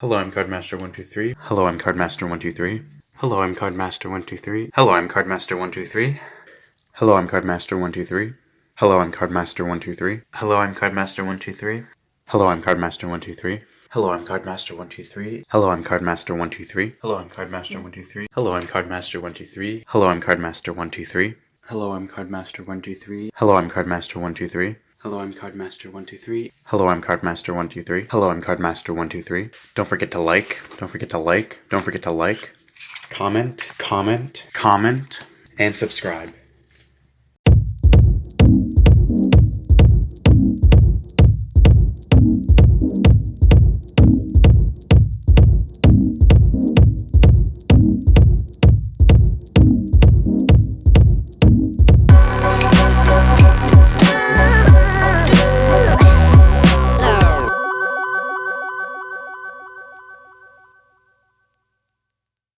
Hello, I'm Cardmaster123. Hello, I'm Cardmaster123. Hello, I'm Cardmaster123. Hello, I'm Cardmaster123. Hello, I'm Cardmaster123. Hello, I'm Cardmaster123. Hello, I'm Cardmaster123. Hello, I'm Cardmaster123. Hello, I'm Cardmaster123. Hello, I'm Cardmaster123. Hello, I'm Cardmaster123. Hello, I'm Cardmaster123. Hello, I'm Cardmaster123. Hello, I'm Cardmaster123. Hello, I'm Cardmaster123. Hello, I'm Cardmaster123. Hello, I'm Cardmaster123. Hello, I'm Cardmaster123. Don't forget to like. Don't forget to like. Don't forget to like. Comment, and subscribe.